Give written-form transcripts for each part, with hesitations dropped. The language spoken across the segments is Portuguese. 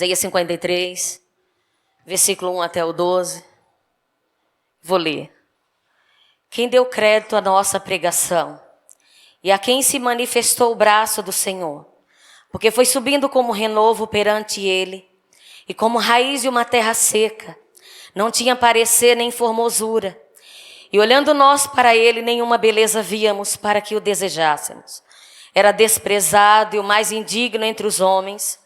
Isaías 53, versículo 1 até o 12. Vou ler. Quem deu crédito à nossa pregação e a quem se manifestou o braço do Senhor, porque foi subindo como renovo perante ele, e como raiz de uma terra seca, não tinha parecer nem formosura, e olhando nós para ele, nenhuma beleza víamos para que o desejássemos. Era desprezado e o mais indigno entre os homens,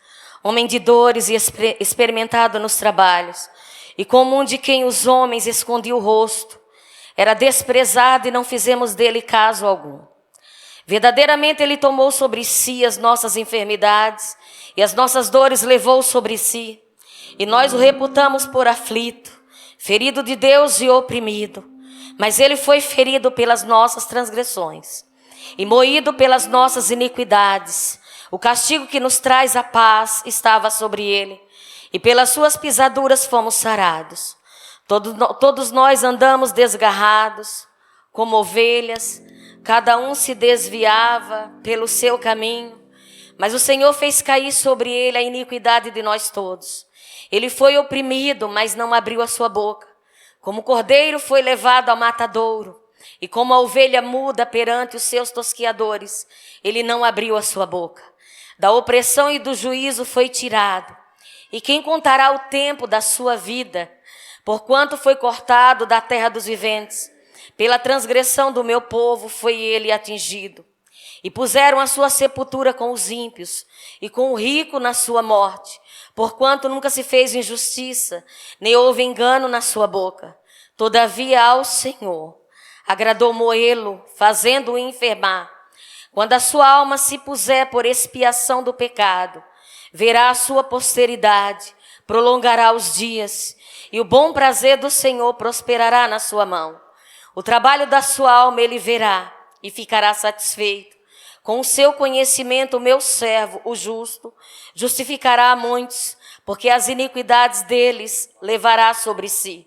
homem de dores e experimentado nos trabalhos, e como um de quem os homens escondiam o rosto. Era desprezado e não fizemos dele caso algum. Verdadeiramente ele tomou sobre si as nossas enfermidades e as nossas dores levou sobre si. E nós o reputamos por aflito, ferido de Deus e oprimido. Mas ele foi ferido pelas nossas transgressões e moído pelas nossas iniquidades. O castigo que nos traz a paz estava sobre ele, e pelas suas pisaduras fomos sarados. Todos nós andamos desgarrados, como ovelhas, cada um se desviava pelo seu caminho, mas o Senhor fez cair sobre ele a iniquidade de nós todos. Ele foi oprimido, mas não abriu a sua boca. Como o cordeiro foi levado ao matadouro, e como a ovelha muda perante os seus tosquiadores, ele não abriu a sua boca. Da opressão e do juízo foi tirado. E quem contará o tempo da sua vida? Porquanto foi cortado da terra dos viventes. Pela transgressão do meu povo foi ele atingido. E puseram a sua sepultura com os ímpios, e com o rico na sua morte. Porquanto nunca se fez injustiça, nem houve engano na sua boca. Todavia ao Senhor agradou moê-lo, fazendo-o enfermar. Quando a sua alma se puser por expiação do pecado, verá a sua posteridade, prolongará os dias, e o bom prazer do Senhor prosperará na sua mão. O trabalho da sua alma ele verá e ficará satisfeito. Com o seu conhecimento, o meu servo, o justo, justificará a muitos, porque as iniquidades deles levará sobre si.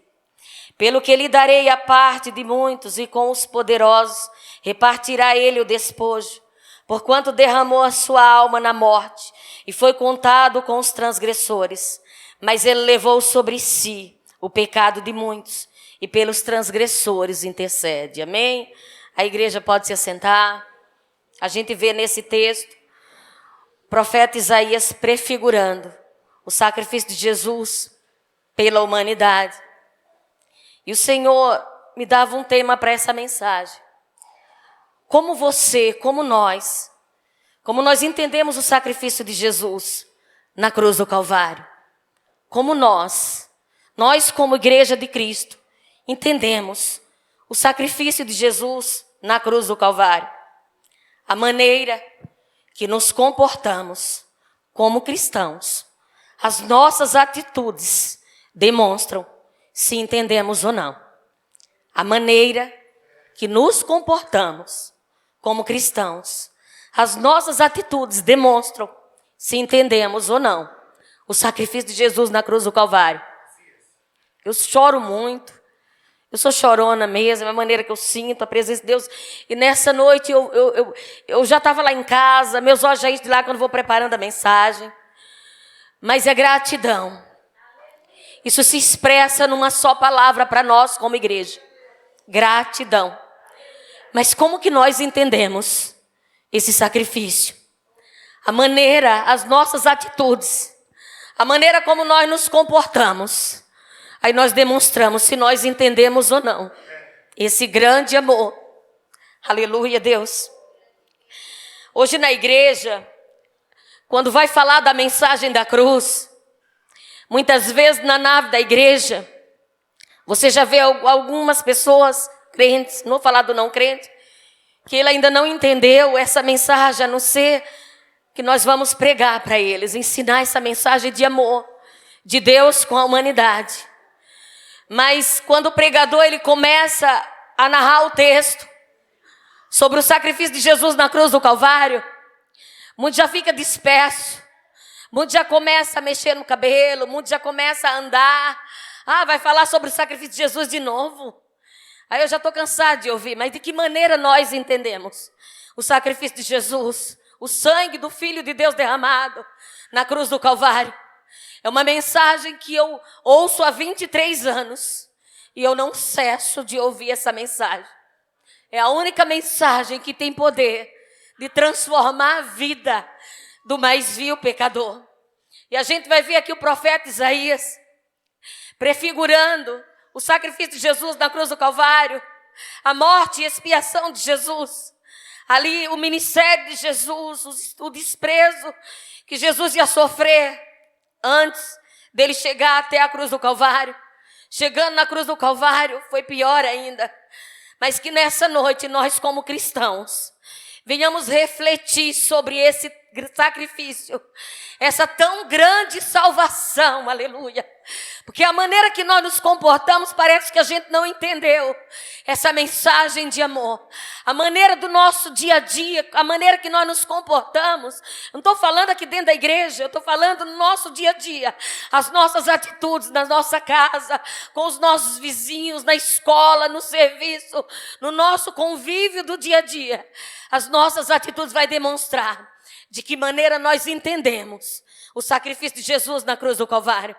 Pelo que lhe darei a parte de muitos, e com os poderosos repartirá ele o despojo, porquanto derramou a sua alma na morte, e foi contado com os transgressores. Mas ele levou sobre si o pecado de muitos, e pelos transgressores intercede. Amém? A igreja pode se assentar. A gente vê nesse texto o profeta Isaías prefigurando o sacrifício de Jesus pela humanidade. E o Senhor me dava um tema para essa mensagem. Como você, como nós entendemos o sacrifício de Jesus na cruz do Calvário. Como nós como igreja de Cristo, entendemos o sacrifício de Jesus na cruz do Calvário. A maneira que nos comportamos como cristãos, as nossas atitudes demonstram se entendemos ou não. A maneira que nos comportamos como cristãos, as nossas atitudes demonstram se entendemos ou não o sacrifício de Jesus na cruz do Calvário. Eu choro muito. Eu sou chorona mesmo, é a maneira que eu sinto a presença de Deus. E nessa noite eu já estava lá em casa, meus olhos já enchem lá quando vou preparando a mensagem. Mas é gratidão. Isso se expressa numa só palavra para nós como igreja. Gratidão. Mas como que nós entendemos esse sacrifício? A maneira, as nossas atitudes, a maneira como nós nos comportamos. Aí nós demonstramos se nós entendemos ou não esse grande amor. Aleluia, Deus. Hoje na igreja, quando vai falar da mensagem da cruz, muitas vezes na nave da igreja, você já vê algumas pessoas crentes, não vou falar do não crente, que ele ainda não entendeu essa mensagem, a não ser que nós vamos pregar para eles, ensinar essa mensagem de amor de Deus com a humanidade. Mas quando o pregador ele começa a narrar o texto sobre o sacrifício de Jesus na cruz do Calvário, muitos já fica disperso, muitos já começa a mexer no cabelo, muitos já começa a andar. Vai falar sobre o sacrifício de Jesus de novo? Aí eu já estou cansado de ouvir, mas de que maneira nós entendemos o sacrifício de Jesus, o sangue do Filho de Deus derramado na cruz do Calvário? É uma mensagem que eu ouço há 23 anos e eu não cesso de ouvir essa mensagem. É a única mensagem que tem poder de transformar a vida do mais vil pecador. E a gente vai ver aqui o profeta Isaías prefigurando o sacrifício de Jesus na cruz do Calvário, a morte e expiação de Jesus. Ali o ministério de Jesus, o desprezo que Jesus ia sofrer antes dele chegar até a cruz do Calvário. Chegando na cruz do Calvário foi pior ainda. Mas que nessa noite nós como cristãos venhamos refletir sobre esse sacrifício, essa tão grande salvação, aleluia. Porque a maneira que nós nos comportamos parece que a gente não entendeu essa mensagem de amor. A maneira do nosso dia a dia, a maneira que nós nos comportamos. Não estou falando aqui dentro da igreja, eu estou falando no nosso dia a dia. As nossas atitudes na nossa casa, com os nossos vizinhos, na escola, no serviço, no nosso convívio do dia a dia. As nossas atitudes vai demonstrar de que maneira nós entendemos o sacrifício de Jesus na cruz do Calvário.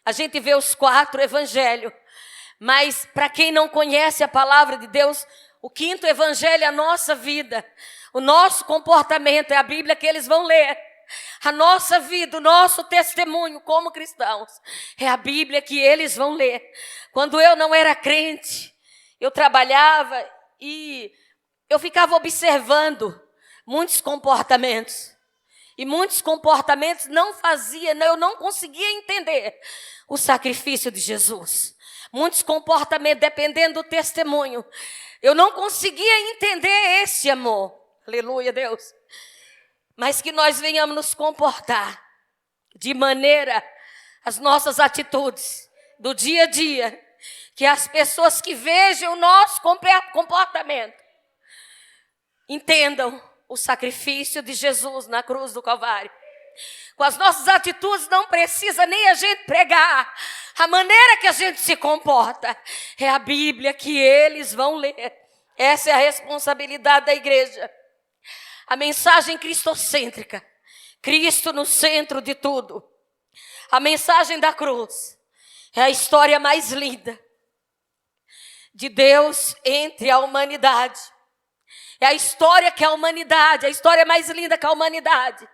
A gente vê os 4 evangelhos, mas para quem não conhece a palavra de Deus, o 5º evangelho é a nossa vida. O nosso comportamento é a Bíblia que eles vão ler. A nossa vida, o nosso testemunho como cristãos é a Bíblia que eles vão ler. Quando eu não era crente, eu trabalhava e eu ficava observando muitos comportamentos. E muitos comportamentos eu não conseguia entender o sacrifício de Jesus. Muitos comportamentos, dependendo do testemunho, eu não conseguia entender esse amor. Aleluia, Deus. Mas que nós venhamos nos comportar de maneira, as nossas atitudes do dia a dia, que as pessoas que vejam o nosso comportamento entendam o sacrifício de Jesus na cruz do Calvário. Com as nossas atitudes não precisa nem a gente pregar. A maneira que a gente se comporta é a Bíblia que eles vão ler. Essa é a responsabilidade da igreja. A mensagem cristocêntrica. Cristo no centro de tudo. A mensagem da cruz é a história mais linda de Deus entre a humanidade. É a história que a humanidade, a história mais linda que a humanidade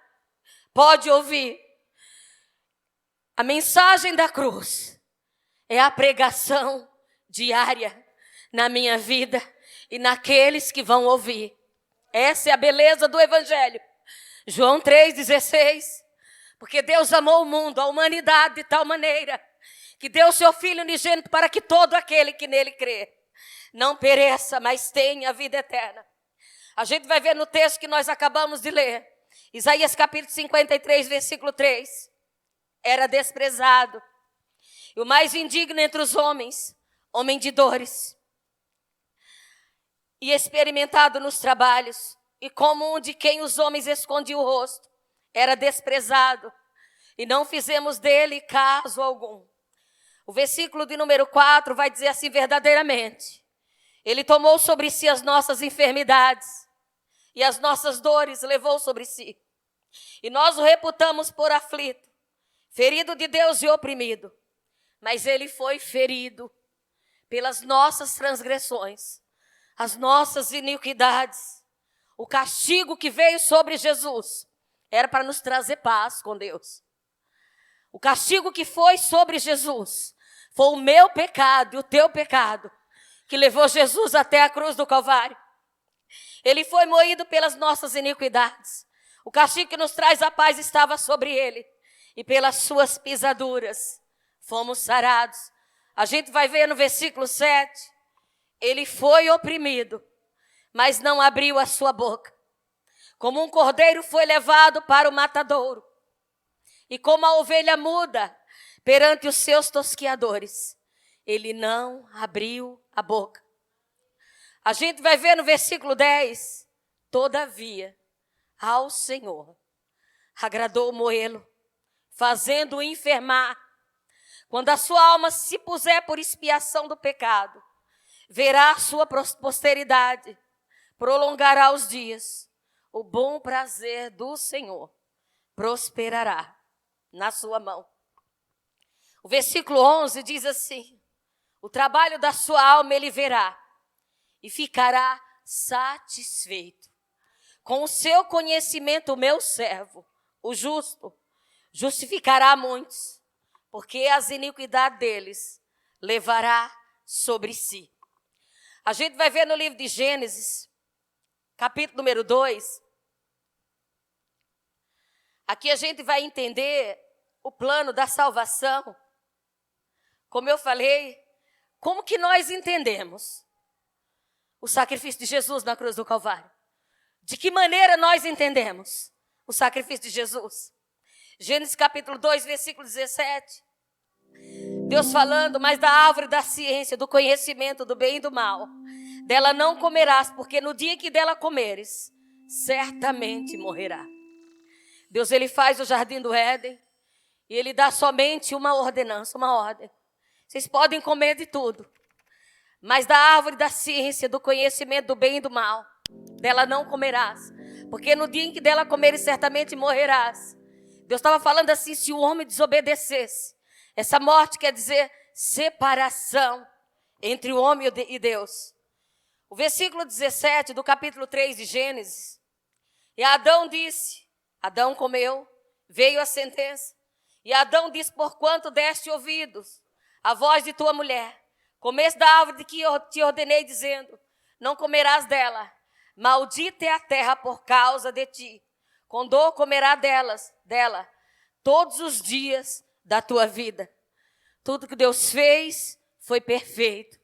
pode ouvir. A mensagem da cruz é a pregação diária na minha vida e naqueles que vão ouvir. Essa é a beleza do Evangelho. João 3,16. Porque Deus amou o mundo, a humanidade de tal maneira que deu seu Filho unigênito para que todo aquele que nele crê não pereça, mas tenha a vida eterna. A gente vai ver no texto que nós acabamos de ler. Isaías capítulo 53, versículo 3. Era desprezado. E o mais indigno entre os homens, homem de dores. E experimentado nos trabalhos. E como um de quem os homens escondiam o rosto. Era desprezado. E não fizemos dele caso algum. O versículo de número 4 vai dizer assim, verdadeiramente. Ele tomou sobre si as nossas enfermidades. E as nossas dores levou sobre si. E nós o reputamos por aflito, ferido de Deus e oprimido. Mas ele foi ferido pelas nossas transgressões, as nossas iniquidades. O castigo que veio sobre Jesus era para nos trazer paz com Deus. O castigo que foi sobre Jesus foi o meu pecado e o teu pecado, que levou Jesus até a cruz do Calvário. Ele foi moído pelas nossas iniquidades. O castigo que nos traz a paz estava sobre ele. E pelas suas pisaduras fomos sarados. A gente vai ver no versículo 7. Ele foi oprimido, mas não abriu a sua boca. Como um cordeiro foi levado para o matadouro. E como a ovelha muda perante os seus tosquiadores. Ele não abriu a boca. A gente vai ver no versículo 10. Todavia, ao Senhor agradou moê-lo, fazendo-o enfermar. Quando a sua alma se puser por expiação do pecado, verá a sua posteridade, prolongará os dias. O bom prazer do Senhor prosperará na sua mão. O versículo 11 diz assim: o trabalho da sua alma ele verá e ficará satisfeito. Com o seu conhecimento, o meu servo, o justo, justificará muitos, porque as iniquidades deles levará sobre si. A gente vai ver no livro de Gênesis, capítulo número 2. Aqui a gente vai entender o plano da salvação. Como eu falei, como que nós entendemos o sacrifício de Jesus na cruz do Calvário? De que maneira nós entendemos o sacrifício de Jesus? Gênesis capítulo 2, versículo 17. Deus falando: mas da árvore da ciência, do conhecimento do bem e do mal, dela não comerás, porque no dia que dela comeres, certamente morrerá. Deus, ele faz o jardim do Éden e ele dá somente uma ordenança, uma ordem. Vocês podem comer de tudo, mas da árvore da ciência, do conhecimento do bem e do mal, dela não comerás, porque no dia em que dela comeres, certamente morrerás. Deus estava falando assim: se o homem desobedecesse, essa morte quer dizer separação entre o homem e Deus. O versículo 17 do capítulo 3 de Gênesis: e Adão disse, Adão comeu, veio a sentença, e Adão disse: porquanto deste ouvidos à voz de tua mulher, comeste da árvore de que eu te ordenei, dizendo, não comerás dela, maldita é a terra por causa de ti, com dor comerá dela, todos os dias da tua vida. Tudo que Deus fez foi perfeito.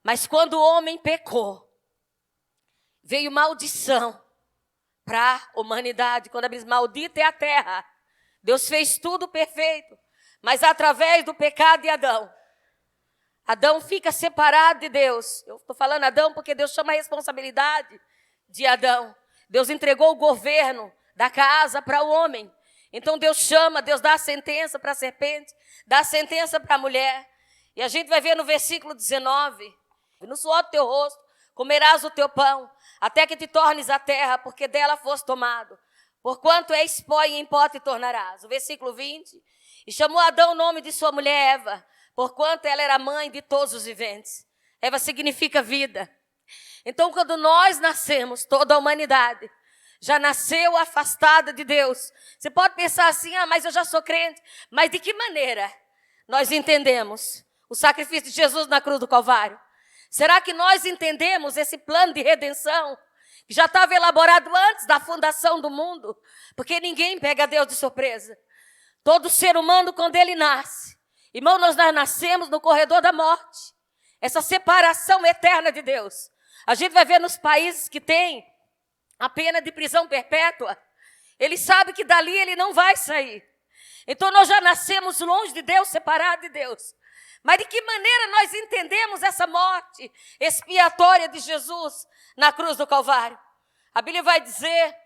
Mas quando o homem pecou, veio maldição para a humanidade. Quando a Bíblia diz maldita é a terra, Deus fez tudo perfeito, mas através do pecado de Adão, Adão fica separado de Deus. Eu estou falando Adão porque Deus chama a responsabilidade de Adão. Deus entregou o governo da casa para o homem. Então Deus chama, Deus dá a sentença para a serpente, dá a sentença para a mulher. E a gente vai ver no versículo 19: no suor do teu rosto comerás o teu pão, até que te tornes a terra, porque dela foste tomado. Porquanto és pó e em pó te tornarás. O versículo 20: e chamou Adão o nome de sua mulher Eva, porquanto ela era mãe de todos os viventes. Eva significa vida. Então, quando nós nascemos, toda a humanidade já nasceu afastada de Deus. Você pode pensar assim: mas eu já sou crente. Mas de que maneira nós entendemos o sacrifício de Jesus na cruz do Calvário? Será que nós entendemos esse plano de redenção que já estava elaborado antes da fundação do mundo? Porque ninguém pega Deus de surpresa. Todo ser humano, quando ele nasce, irmão, nós nascemos no corredor da morte. Essa separação eterna de Deus. A gente vai ver nos países que tem a pena de prisão perpétua. Ele sabe que dali ele não vai sair. Então nós já nascemos longe de Deus, separados de Deus. Mas de que maneira nós entendemos essa morte expiatória de Jesus na cruz do Calvário? A Bíblia vai dizer,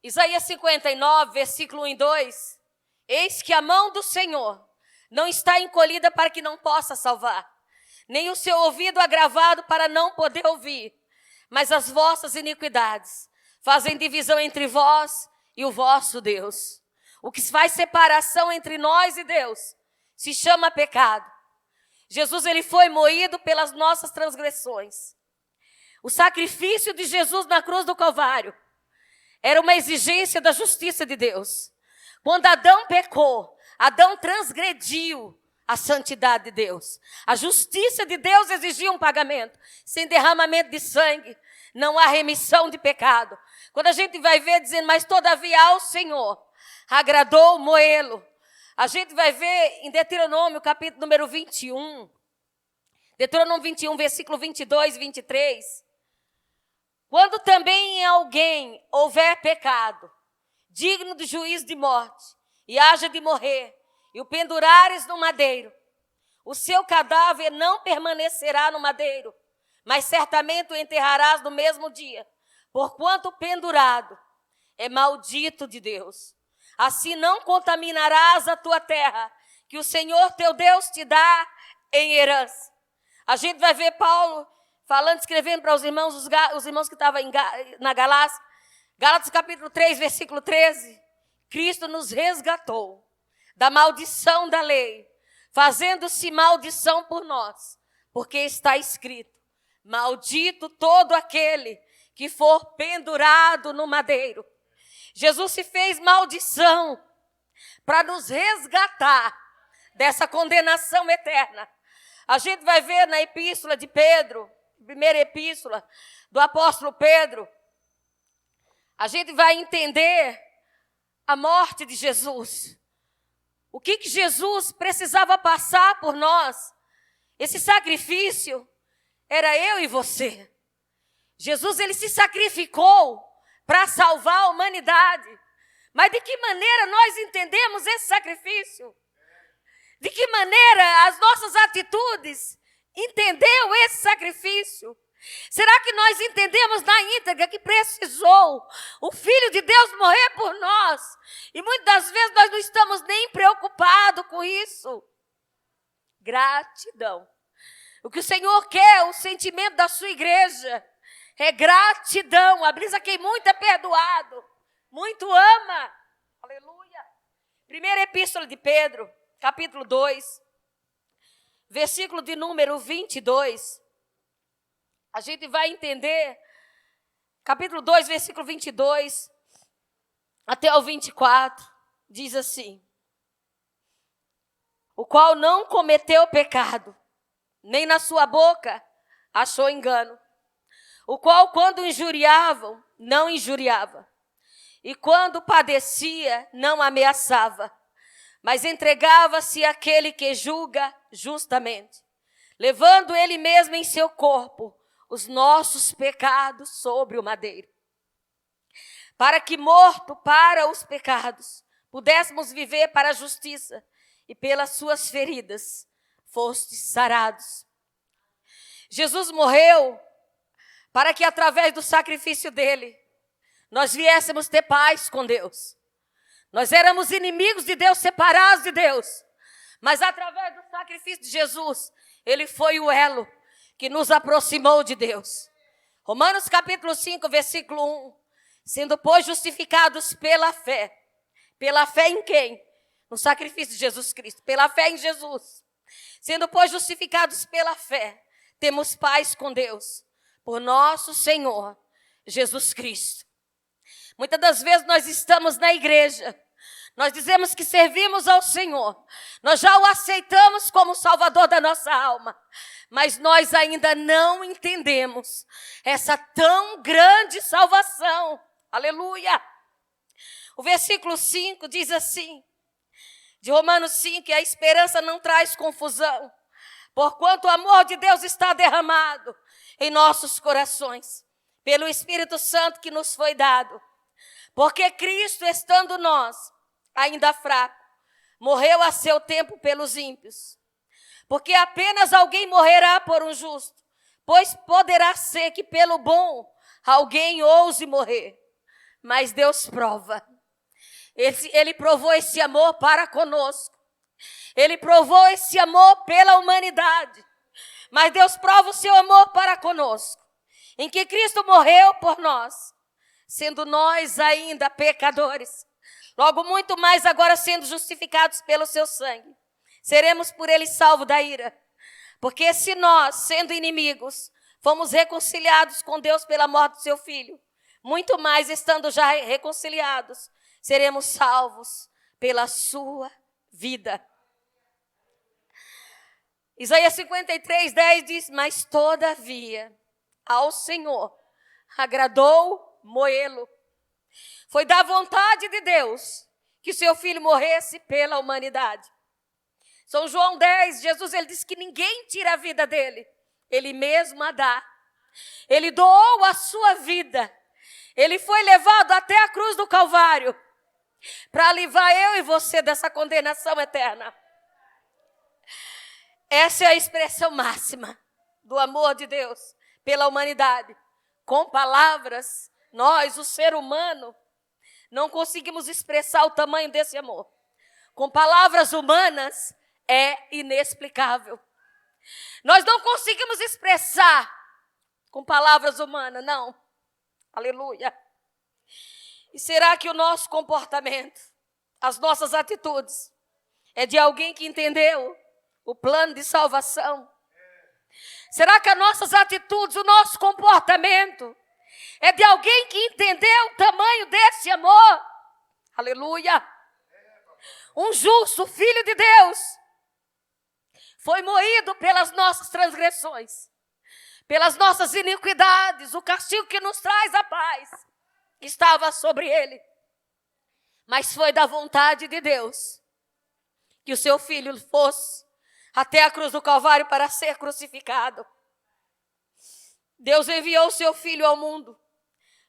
Isaías 59, versículo 1 e 2, eis que a mão do Senhor não está encolhida para que não possa salvar, nem o seu ouvido agravado para não poder ouvir, mas as vossas iniquidades fazem divisão entre vós e o vosso Deus. O que faz separação entre nós e Deus se chama pecado. Jesus, ele foi moído pelas nossas transgressões. O sacrifício de Jesus na cruz do Calvário era uma exigência da justiça de Deus. Quando Adão pecou, Adão transgrediu a santidade de Deus. A justiça de Deus exigia um pagamento. Sem derramamento de sangue, não há remissão de pecado. Quando a gente vai ver dizendo, mas todavia ao Senhor agradou moê-lo. A gente vai ver em Deuteronômio, capítulo número 21. Deuteronômio 21, versículo 22 e 23. Quando também em alguém houver pecado, digno de juízo de morte, e haja de morrer, e o pendurares no madeiro, o seu cadáver não permanecerá no madeiro, mas certamente o enterrarás no mesmo dia, porquanto pendurado é maldito de Deus. Assim não contaminarás a tua terra, que o Senhor teu Deus te dá em herança. A gente vai ver Paulo falando, escrevendo para os irmãos que estavam na Galácia. Gálatas capítulo 3, versículo 13. Cristo nos resgatou da maldição da lei, fazendo-se maldição por nós, porque está escrito: maldito todo aquele que for pendurado no madeiro. Jesus se fez maldição para nos resgatar dessa condenação eterna. A gente vai ver na epístola de Pedro, primeira epístola do apóstolo Pedro, a gente vai entender a morte de Jesus. O que Jesus precisava passar por nós? Esse sacrifício era eu e você. Jesus, ele se sacrificou para salvar a humanidade. Mas de que maneira nós entendemos esse sacrifício? De que maneira as nossas atitudes entendeu esse sacrifício? Será que nós entendemos na íntegra que precisou o Filho de Deus morrer por nós? E muitas das vezes nós não estamos nem preocupados com isso. Gratidão. O que o Senhor quer, o sentimento da sua igreja, é gratidão. A brisa quem muito é perdoado, muito ama. Aleluia. Primeira epístola de Pedro, capítulo 2, versículo de número 22. A gente vai entender, capítulo 2, versículo 22, até o 24, diz assim: o qual não cometeu pecado, nem na sua boca achou engano, o qual quando injuriavam, não injuriava, e quando padecia, não ameaçava, mas entregava-se àquele que julga justamente, levando ele mesmo em seu corpo os nossos pecados sobre o madeiro, para que, morto para os pecados, pudéssemos viver para a justiça, e pelas suas feridas fostes sarados. Jesus morreu para que, através do sacrifício dele, nós viéssemos ter paz com Deus. Nós éramos inimigos de Deus, separados de Deus, mas através do sacrifício de Jesus, ele foi o elo que nos aproximou de Deus. Romanos capítulo 5, versículo 1. Sendo, pois, justificados pela fé em quem? No sacrifício de Jesus Cristo, pela fé em Jesus. Sendo, pois, justificados pela fé, temos paz com Deus, por nosso Senhor Jesus Cristo. Muitas das vezes nós estamos na igreja, nós dizemos que servimos ao Senhor, nós já o aceitamos como Salvador da nossa alma, mas nós ainda não entendemos essa tão grande salvação. Aleluia! O versículo 5 diz assim, de Romanos 5, a esperança não traz confusão, porquanto o amor de Deus está derramado em nossos corações, pelo Espírito Santo que nos foi dado. Porque Cristo, estando nós ainda fracos, morreu a seu tempo pelos ímpios. Porque apenas alguém morrerá por um justo, pois poderá ser que pelo bom alguém ouse morrer. Mas Deus prova. Ele provou esse amor para conosco. Ele provou esse amor pela humanidade. Mas Deus prova o seu amor para conosco, em que Cristo morreu por nós, sendo nós ainda pecadores. Logo muito mais agora sendo justificados pelo seu sangue, seremos por ele salvos da ira. Porque se nós, sendo inimigos, fomos reconciliados com Deus pela morte do seu Filho, muito mais estando já reconciliados, seremos salvos pela sua vida. Isaías 53, 10 diz: mas todavia ao Senhor agradou moê-lo. Foi da vontade de Deus que seu Filho morresse pela humanidade. São João 10, Jesus ele diz que ninguém tira a vida dele, ele mesmo a dá. Ele doou a sua vida. Ele foi levado até a cruz do Calvário para livrar eu e você dessa condenação eterna. Essa é a expressão máxima do amor de Deus pela humanidade. Com palavras, nós, o ser humano, não conseguimos expressar o tamanho desse amor. Com palavras humanas, é inexplicável. Nós não conseguimos expressar com palavras humanas, não. Aleluia. E será que o nosso comportamento, as nossas atitudes, É de alguém que entendeu o plano de salvação? Será que as nossas atitudes, o nosso comportamento é de alguém que entendeu o tamanho desse amor? Aleluia! Um justo filho de Deus foi moído pelas nossas transgressões, pelas nossas iniquidades. O castigo que nos traz a paz estava sobre ele. Mas foi da vontade de Deus que o seu filho fosse até a cruz do Calvário para ser crucificado. Deus enviou o seu filho ao mundo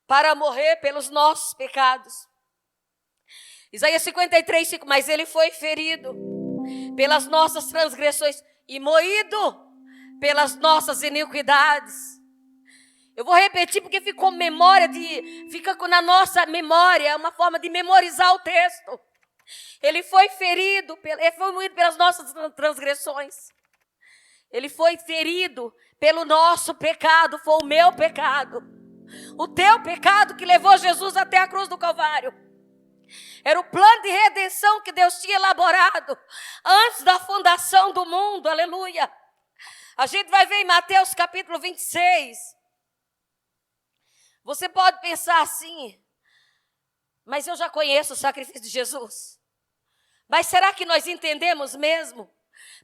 para morrer pelos nossos pecados. Isaías 53, 5, mas ele foi ferido pelas nossas transgressões e moído pelas nossas iniquidades. Eu vou repetir porque fica na nossa memória, é uma forma de memorizar o texto. Ele foi moído pelas nossas transgressões. Ele foi ferido pelo nosso pecado, foi o meu pecado. O teu pecado que levou Jesus até a cruz do Calvário. Era o plano de redenção que Deus tinha elaborado antes da fundação do mundo, aleluia. A gente vai ver em Mateus capítulo 26. Você pode pensar assim, mas eu já conheço o sacrifício de Jesus. Mas será que nós entendemos mesmo?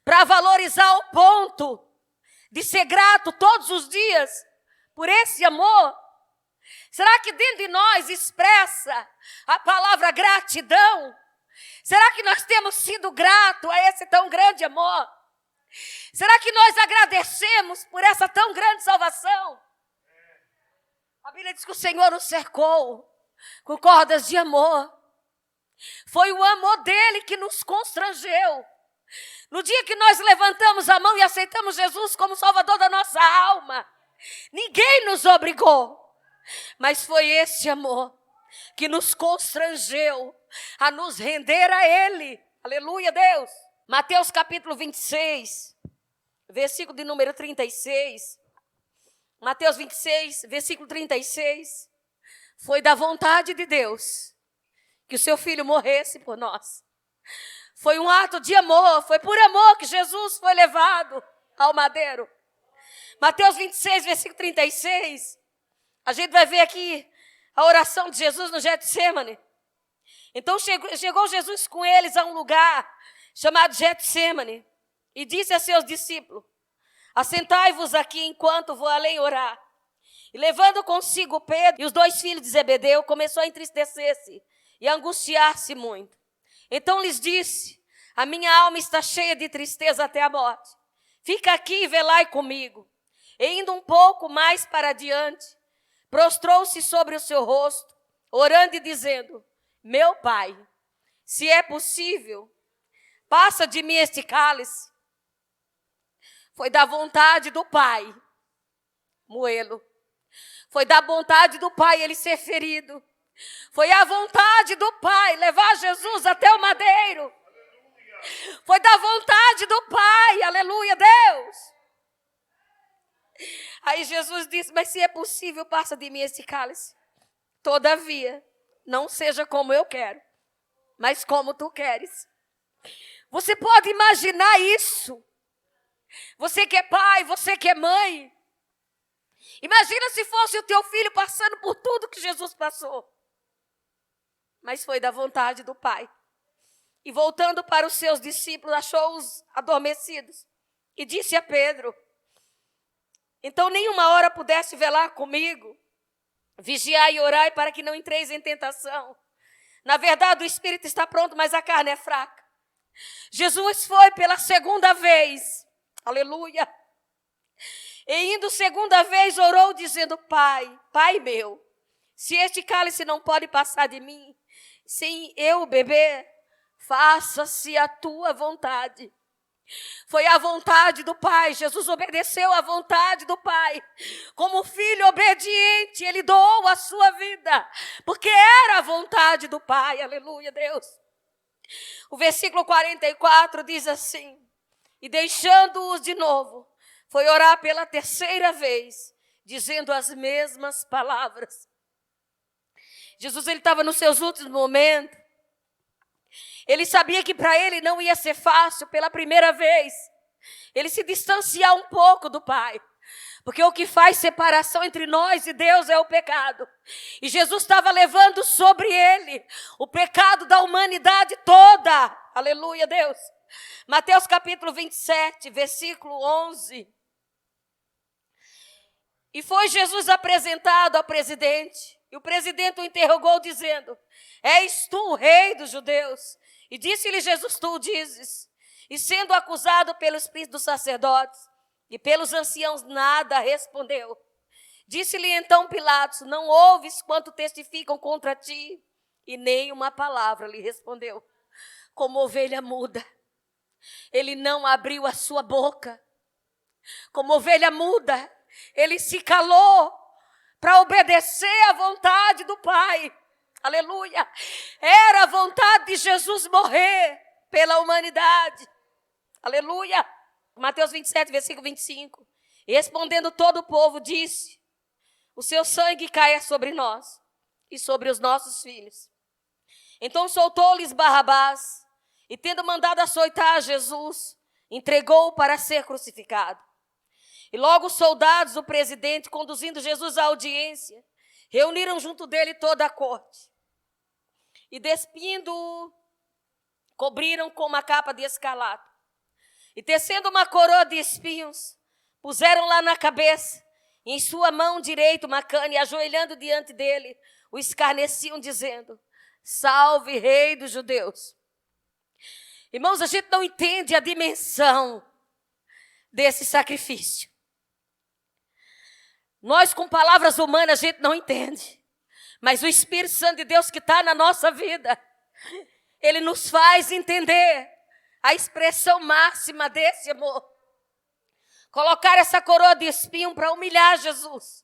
Para valorizar o ponto de ser grato todos os dias por esse amor? Será que dentro de nós expressa a palavra gratidão? Será que nós temos sido gratos a esse tão grande amor? Será que nós agradecemos por essa tão grande salvação? A Bíblia diz que o Senhor nos cercou com cordas de amor. Foi o amor dele que nos constrangeu. No dia que nós levantamos a mão e aceitamos Jesus como Salvador da nossa alma, ninguém nos obrigou. Mas foi esse amor que nos constrangeu a nos render a Ele. Aleluia, Deus. Mateus capítulo 26, versículo de número 36. Mateus 26, versículo 36. Foi da vontade de Deus que o seu filho morresse por nós. Foi um ato de amor, foi por amor que Jesus foi levado ao madeiro. Mateus 26, versículo 36. A gente vai ver aqui a oração de Jesus no Getsemane. Então chegou Jesus com eles a um lugar chamado Getsemane e disse a seus discípulos: assentai-vos aqui enquanto vou além orar. E levando consigo Pedro e os 2 filhos de Zebedeu, começou a entristecer-se e a angustiar-se muito. Então lhes disse: a minha alma está cheia de tristeza até a morte. Fica aqui e velai comigo. E indo um pouco mais para adiante, prostrou-se sobre o seu rosto, orando e dizendo: meu Pai, se é possível, passa de mim este cálice. Foi da vontade do Pai moê-lo. Foi da vontade do Pai ele ser ferido. Foi a vontade do Pai levar Jesus até o madeiro. Foi da vontade do Pai, aleluia, Deus. Aí Jesus disse: mas se é possível, passa de mim esse cálice. Todavia, não seja como eu quero, mas como tu queres. Você pode imaginar isso? Você que é pai, você que é mãe. Imagina se fosse o teu filho passando por tudo que Jesus passou. Mas foi da vontade do Pai. E voltando para os seus discípulos, achou-os adormecidos. E disse a Pedro: então nenhuma hora pudesse velar comigo. Vigiai e orai para que não entreis em tentação. Na verdade, o espírito está pronto, mas a carne é fraca. Jesus foi pela segunda vez. Aleluia. E indo segunda vez, orou dizendo: Pai, Pai meu, se este cálice não pode passar de mim, sem eu beber, faça-se a tua vontade. Foi a vontade do Pai. Jesus obedeceu à vontade do Pai. Como filho obediente, ele doou a sua vida, porque era a vontade do Pai. Aleluia, Deus. O versículo 44 diz assim: e deixando-os de novo, foi orar pela terceira vez, dizendo as mesmas palavras. Jesus, ele estava nos seus últimos momentos. Ele sabia que para ele não ia ser fácil pela primeira vez ele se distanciar um pouco do Pai. Porque o que faz separação entre nós e Deus é o pecado. E Jesus estava levando sobre ele o pecado da humanidade toda. Aleluia, Deus. Mateus capítulo 27, versículo 11. E foi Jesus apresentado ao presidente. E o presidente o interrogou dizendo: és tu o rei dos judeus? E disse-lhe Jesus: tu o dizes. E sendo acusado pelos príncipes dos sacerdotes e pelos anciãos, nada respondeu. Disse-lhe então Pilatos: não ouves quanto testificam contra ti? E nem uma palavra lhe respondeu. Como ovelha muda, ele não abriu a sua boca. Como ovelha muda, ele se calou para obedecer à vontade do Pai. Aleluia. Era a vontade de Jesus morrer pela humanidade. Aleluia. Mateus 27, versículo 25. E respondendo todo o povo, disse: o seu sangue caia sobre nós e sobre os nossos filhos. Então soltou-lhes Barrabás, e tendo mandado açoitar Jesus, entregou-o para ser crucificado. E logo os soldados, o presidente, conduzindo Jesus à audiência, reuniram junto dele toda a corte. E despindo-o, cobriram com uma capa de escarlate. E tecendo uma coroa de espinhos, puseram lá na cabeça, e em sua mão direita uma cana, e ajoelhando diante dele, o escarneciam, dizendo: salve, rei dos judeus. Irmãos, a gente não entende a dimensão desse sacrifício. Nós, com palavras humanas, a gente não entende. Mas o Espírito Santo de Deus que está na nossa vida, ele nos faz entender a expressão máxima desse amor. Colocar essa coroa de espinho para humilhar Jesus.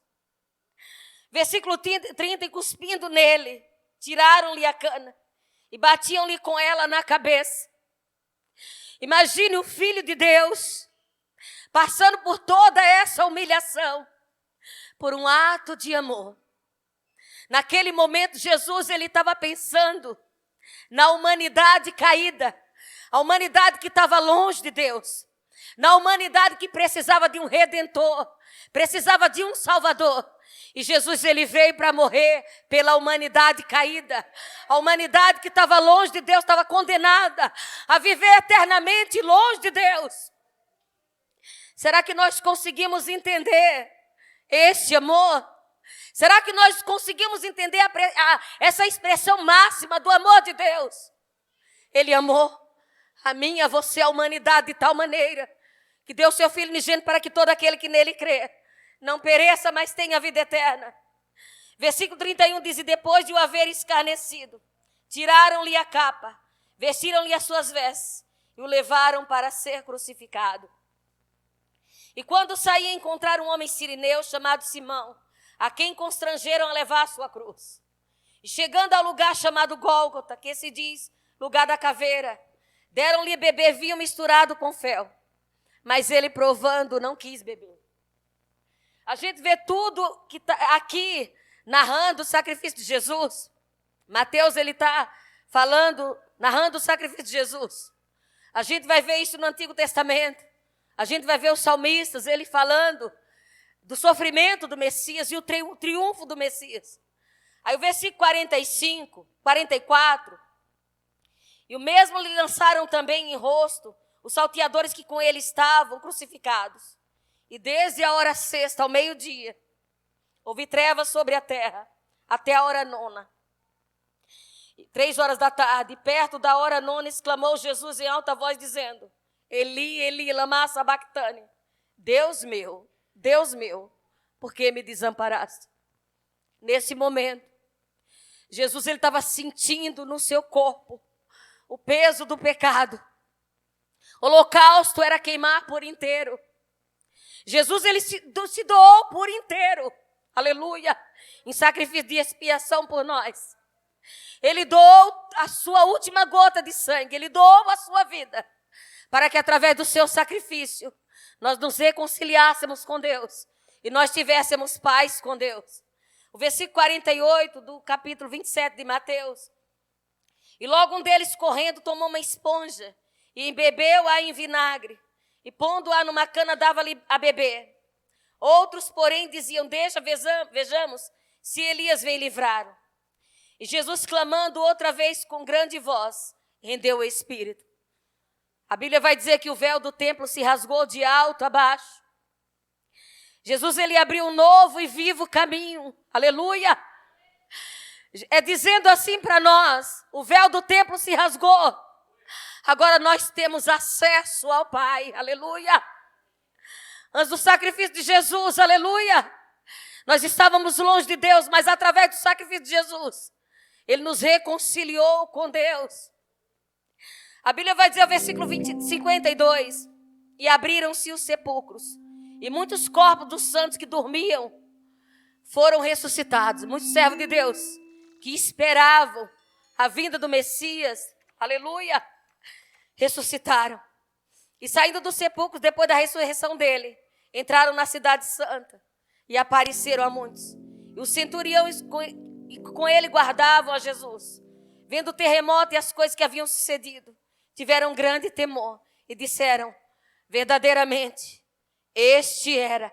Versículo 30, e cuspindo nele, tiraram-lhe a cana e batiam-lhe com ela na cabeça. Imagine o Filho de Deus passando por toda essa humilhação, por um ato de amor. Naquele momento, Jesus ele estava pensando na humanidade caída, a humanidade que estava longe de Deus, na humanidade que precisava de um Redentor, precisava de um Salvador. E Jesus ele veio para morrer pela humanidade caída. A humanidade que estava longe de Deus, estava condenada a viver eternamente longe de Deus. Será que nós conseguimos entender esse amor? Será que nós conseguimos entender essa expressão máxima do amor de Deus? Ele amou a mim e a você, a humanidade, de tal maneira que deu seu Filho unigênito para que todo aquele que nele crê não pereça, mas tenha vida eterna. Versículo 31 diz: e depois de o haver escarnecido, tiraram-lhe a capa, vestiram-lhe as suas vestes e o levaram para ser crucificado. E quando saía, encontraram um homem sirineu chamado Simão, a quem constrangeram a levar a sua cruz. E chegando ao lugar chamado Gólgota, que se diz lugar da caveira, deram-lhe beber vinho misturado com fel. Mas ele, provando, não quis beber. A gente vê tudo que está aqui narrando o sacrifício de Jesus. Mateus ele está falando, narrando o sacrifício de Jesus. A gente vai ver isso no Antigo Testamento. A gente vai ver os salmistas, ele falando do sofrimento do Messias e o triunfo do Messias. Aí o versículo 45, 44. E o mesmo lhe lançaram também em rosto os salteadores que com ele estavam crucificados. E desde a hora sexta ao meio-dia, houve trevas sobre a terra, até a hora nona. 3 horas da tarde, perto da hora nona, exclamou Jesus em alta voz, dizendo: Eli, Eli, lama sabactani. Deus meu, por que me desamparaste? Nesse momento, Jesus ele estava sentindo no seu corpo o peso do pecado. O holocausto era queimar por inteiro. Jesus ele se doou por inteiro, aleluia, em sacrifício de expiação por nós. Ele doou a sua última gota de sangue, ele doou a sua vida, para que através do seu sacrifício, nós nos reconciliássemos com Deus e nós tivéssemos paz com Deus. O versículo 48 do capítulo 27 de Mateus. E logo um deles, correndo, tomou uma esponja e embebeu-a em vinagre. E pondo-a numa cana, dava-lhe a beber. Outros, porém, diziam: deixa, vejamos se Elias vem livrá-lo. E Jesus, clamando outra vez com grande voz, rendeu o espírito. A Bíblia vai dizer que o véu do templo se rasgou de alto a baixo. Jesus, ele abriu um novo e vivo caminho. Aleluia! É dizendo assim para nós: o véu do templo se rasgou. Agora nós temos acesso ao Pai. Aleluia! Antes do sacrifício de Jesus, aleluia! Nós estávamos longe de Deus, mas através do sacrifício de Jesus, Ele nos reconciliou com Deus. A Bíblia vai dizer, o versículo 52, e abriram-se os sepulcros, e muitos corpos dos santos que dormiam foram ressuscitados. Muitos servos de Deus que esperavam a vinda do Messias, aleluia, ressuscitaram. E saindo dos sepulcros, depois da ressurreição dele, entraram na cidade santa e apareceram a muitos. E os centuriões com ele guardavam a Jesus. Vendo o terremoto e as coisas que haviam sucedido, tiveram grande temor e disseram: verdadeiramente, este era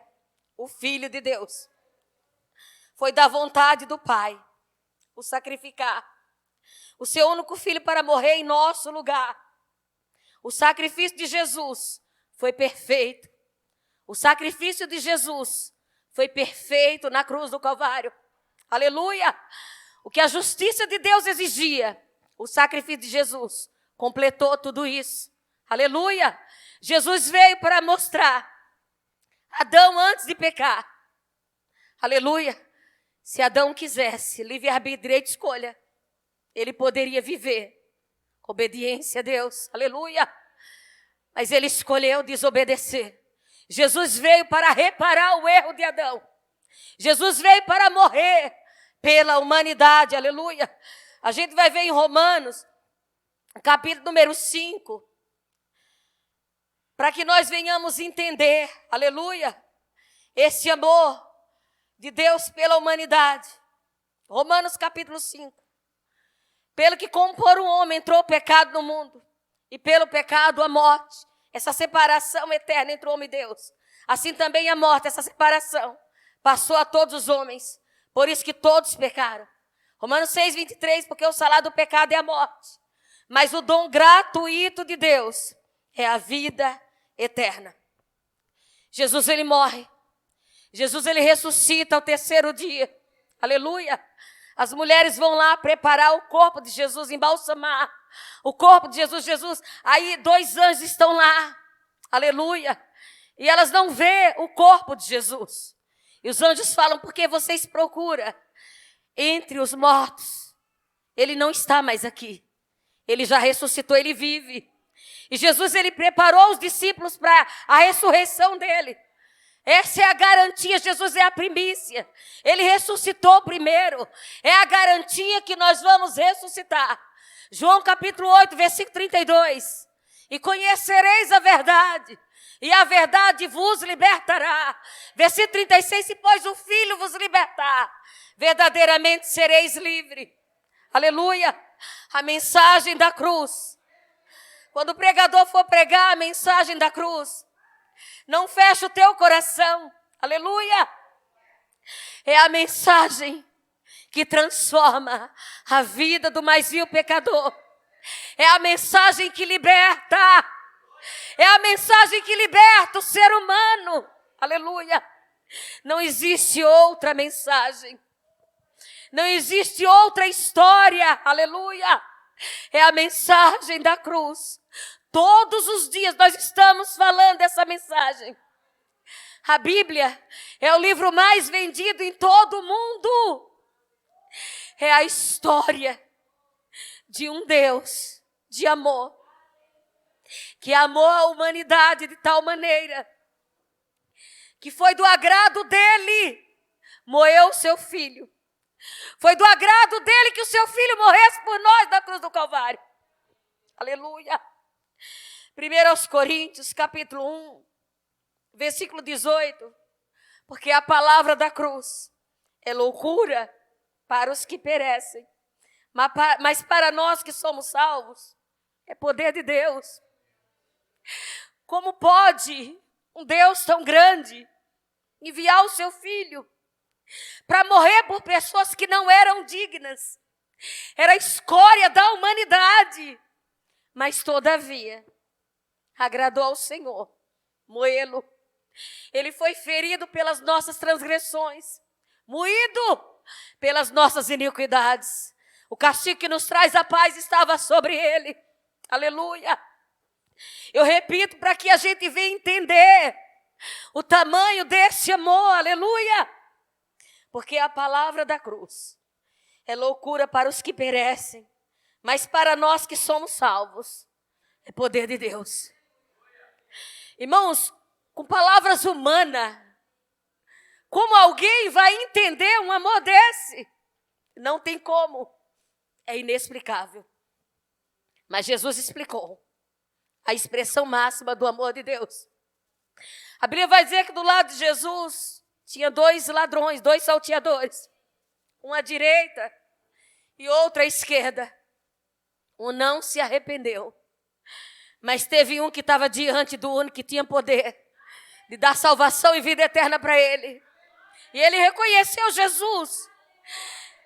o Filho de Deus. Foi da vontade do Pai o sacrificar o seu único filho para morrer em nosso lugar. O sacrifício de Jesus foi perfeito. O sacrifício de Jesus foi perfeito na cruz do Calvário. Aleluia! O que a justiça de Deus exigia, o sacrifício de Jesus completou tudo isso. Aleluia! Jesus veio para mostrar Adão antes de pecar. Aleluia! Se Adão quisesse livre-arbítrio, direito de escolha, ele poderia viver obediência a Deus. Aleluia! Mas ele escolheu desobedecer. Jesus veio para reparar o erro de Adão. Jesus veio para morrer pela humanidade. Aleluia! A gente vai ver em Romanos, capítulo número 5, para que nós venhamos entender, aleluia, esse amor de Deus pela humanidade. Romanos capítulo 5. Pelo que como por um homem entrou o pecado no mundo, e pelo pecado a morte, essa separação eterna entre o homem e Deus. Assim também a morte, essa separação, passou a todos os homens, por isso que todos pecaram. Romanos 6, 23, porque o salário do pecado é a morte, mas o dom gratuito de Deus é a vida eterna. Jesus, ele morre. Jesus, ele ressuscita ao terceiro dia. Aleluia. As mulheres vão lá preparar o corpo de Jesus, embalsamar o corpo de Jesus. Jesus, aí 2 anjos estão lá. Aleluia. E elas não vê o corpo de Jesus. E os anjos falam: porque vocês procuram entre os mortos? Ele não está mais aqui. Ele já ressuscitou, ele vive. E Jesus, ele preparou os discípulos para a ressurreição dele. Essa é a garantia. Jesus é a primícia. Ele ressuscitou primeiro. É a garantia que nós vamos ressuscitar. João capítulo 8, versículo 32. E conhecereis a verdade, e a verdade vos libertará. Versículo 36. Se pois o Filho vos libertar, verdadeiramente sereis livres. Aleluia. A mensagem da cruz. Quando o pregador for pregar a mensagem da cruz, não feche o teu coração. Aleluia. É a mensagem que transforma a vida do mais vil pecador. É a mensagem que liberta. É a mensagem que liberta o ser humano. Aleluia. Não existe outra mensagem. Não existe outra história. Aleluia. É a mensagem da cruz. Todos os dias nós estamos falando dessa mensagem. A Bíblia é o livro mais vendido em todo o mundo. É a história de um Deus de amor, que amou a humanidade de tal maneira, que foi do agrado dele, moeu o seu filho. Foi do agrado dele que o seu filho morresse por nós na cruz do Calvário. Aleluia. 1 Coríntios, capítulo 1, versículo 18. Porque a palavra da cruz é loucura para os que perecem, Mas para nós que somos salvos, é poder de Deus. Como pode um Deus tão grande enviar o seu filho para morrer por pessoas que não eram dignas? Era a escória da humanidade. Mas todavia, agradou ao Senhor moê-lo. Ele foi ferido pelas nossas transgressões, moído pelas nossas iniquidades. O castigo que nos traz a paz estava sobre ele. Aleluia. Eu repito para que a gente venha entender o tamanho desse amor. Aleluia. Porque a palavra da cruz é loucura para os que perecem, mas para nós que somos salvos, é poder de Deus. Irmãos, com palavras humanas, como alguém vai entender um amor desse? Não tem como. É inexplicável. Mas Jesus explicou a expressão máxima do amor de Deus. A Bíblia vai dizer que do lado de Jesus tinha 2 ladrões, 2 salteadores. Um à direita e outro à esquerda. Um não se arrependeu. Mas teve um que estava diante do único que tinha poder de dar salvação e vida eterna para ele. E ele reconheceu Jesus.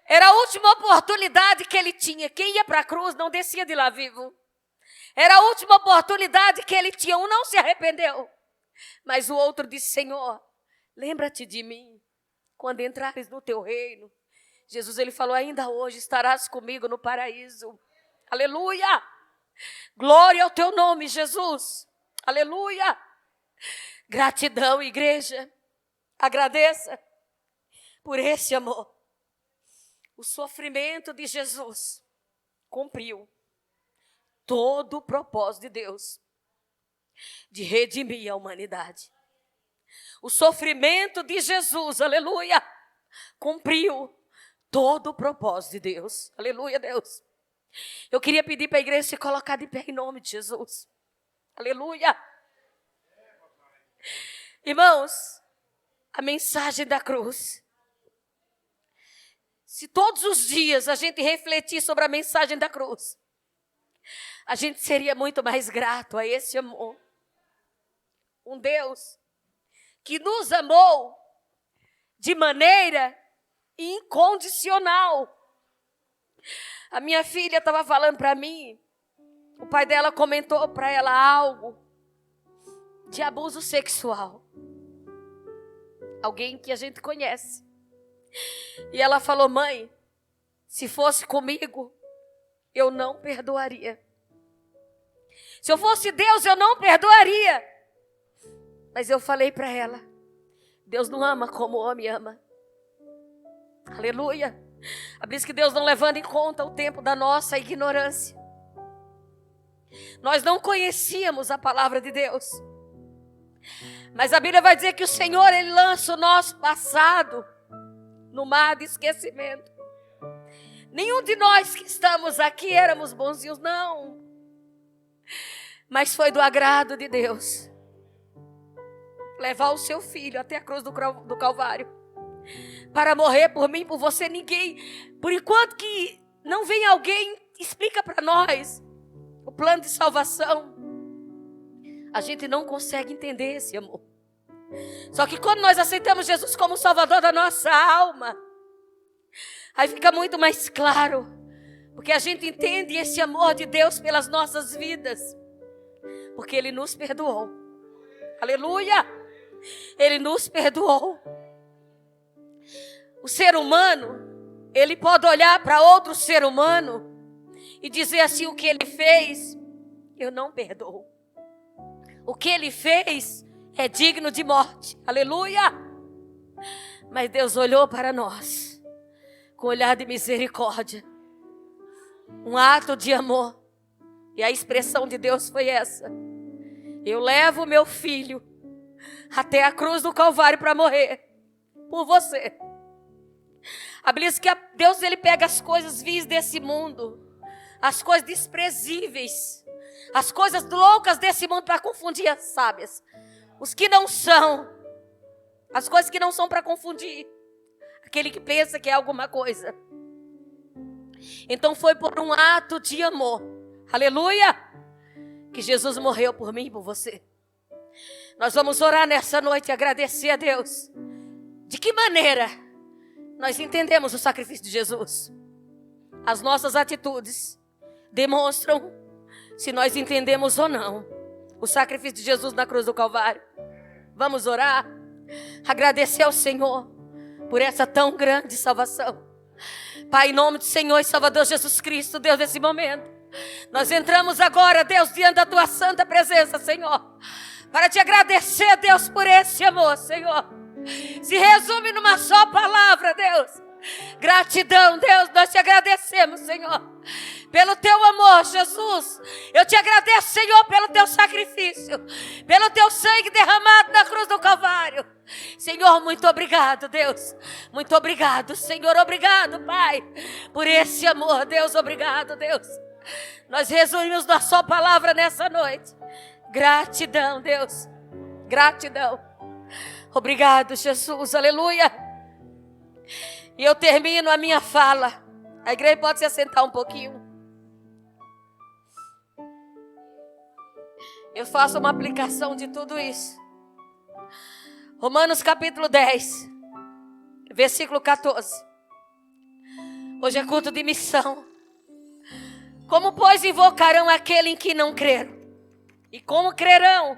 Era a última oportunidade que ele tinha. Quem ia para a cruz não descia de lá vivo. Era a última oportunidade que ele tinha. Um não se arrependeu. Mas o outro disse: Senhor, lembra-te de mim quando entrares no teu reino. Jesus, ele falou: ainda hoje estarás comigo no paraíso. Aleluia! Glória ao teu nome, Jesus. Aleluia! Gratidão, igreja. Agradeça por esse amor. O sofrimento de Jesus cumpriu todo o propósito de Deus de redimir a humanidade. O sofrimento de Jesus, aleluia, cumpriu todo o propósito de Deus. Aleluia, Deus. Eu queria pedir para a igreja se colocar de pé em nome de Jesus. Aleluia. Irmãos, a mensagem da cruz. Se todos os dias a gente refletir sobre a mensagem da cruz, a gente seria muito mais grato a esse amor. Um Deus que nos amou de maneira incondicional. A minha filha estava falando para mim, o pai dela comentou para ela algo de abuso sexual. Alguém que a gente conhece. E ela falou: mãe, se fosse comigo, eu não perdoaria. Se eu fosse Deus, eu não perdoaria. Mas eu falei para ela: Deus não ama como o homem ama. Aleluia. A Bíblia diz que Deus não levando em conta o tempo da nossa ignorância. Nós não conhecíamos a palavra de Deus. Mas a Bíblia vai dizer que o Senhor, Ele lança o nosso passado no mar de esquecimento. Nenhum de nós que estamos aqui éramos bonzinhos, não. Mas foi do agrado de Deus levar o seu filho até a cruz do Calvário para morrer por mim, por você. Ninguém, por enquanto que não vem alguém, explica para nós o plano de salvação, a gente não consegue entender esse amor. Só que quando nós aceitamos Jesus como Salvador da nossa alma, aí fica muito mais claro, porque a gente entende esse amor de Deus pelas nossas vidas, porque Ele nos perdoou. Aleluia! Ele nos perdoou. O ser humano, ele pode olhar para outro ser humano e dizer assim: o que ele fez, eu não perdoo. O que ele fez é digno de morte. Aleluia! Mas Deus olhou para nós com olhar de misericórdia, um ato de amor. E a expressão de Deus foi essa: eu levo o meu filho até a cruz do Calvário para morrer por você. A Bíblia diz que Deus, Ele pega as coisas vis desse mundo, as coisas desprezíveis, as coisas loucas desse mundo para confundir as sábias. Os que não são, as coisas que não são para confundir aquele que pensa que é alguma coisa. Então foi por um ato de amor, aleluia, que Jesus morreu por mim e por você. Nós vamos orar nessa noite e agradecer a Deus. De que maneira nós entendemos o sacrifício de Jesus? As nossas atitudes demonstram se nós entendemos ou não o sacrifício de Jesus na cruz do Calvário. Vamos orar, agradecer ao Senhor por essa tão grande salvação. Pai, em nome do Senhor e Salvador Jesus Cristo, Deus, nesse momento, nós entramos agora, Deus, diante da tua santa presença, Senhor, para te agradecer, Deus, por esse amor, Senhor. Se resume numa só palavra, Deus: gratidão. Deus, nós te agradecemos, Senhor, pelo teu amor, Jesus. Eu te agradeço, Senhor, pelo teu sacrifício, pelo teu sangue derramado na cruz do Calvário. Senhor, muito obrigado, Deus. Muito obrigado, Senhor. Obrigado, Pai, por esse amor. Deus, obrigado, Deus. Nós resumimos na só palavra nessa noite: gratidão, Deus. Gratidão. Obrigado, Jesus. Aleluia. E eu termino a minha fala. A igreja pode se assentar um pouquinho. Eu faço uma aplicação de tudo isso. Romanos capítulo 10, versículo 14. Hoje é culto de missão. Como, pois, invocarão aquele em que não creram? E como crerão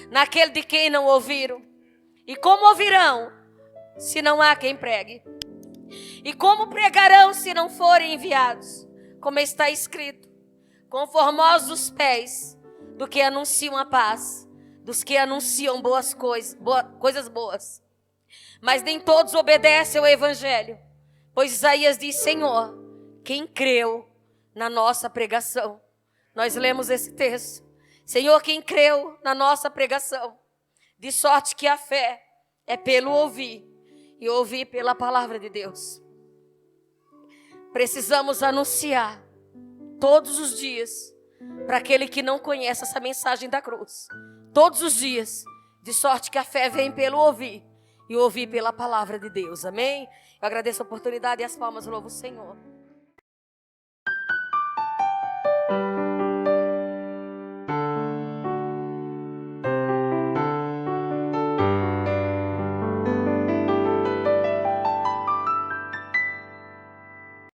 naquele de quem não ouviram? E como ouvirão se não há quem pregue? E como pregarão se não forem enviados? Como está escrito: conformosos os pés do que anunciam a paz, dos que anunciam coisas boas. Mas nem todos obedecem ao evangelho. Pois Isaías diz: Senhor, quem creu na nossa pregação? Nós lemos esse texto. Senhor, quem creu na nossa pregação? De sorte que a fé é pelo ouvir, e ouvir pela palavra de Deus. Precisamos anunciar todos os dias para aquele que não conhece essa mensagem da cruz. Todos os dias. De sorte que a fé vem pelo ouvir, e ouvir pela palavra de Deus. Amém? Eu agradeço a oportunidade e as palmas, louvo o Senhor.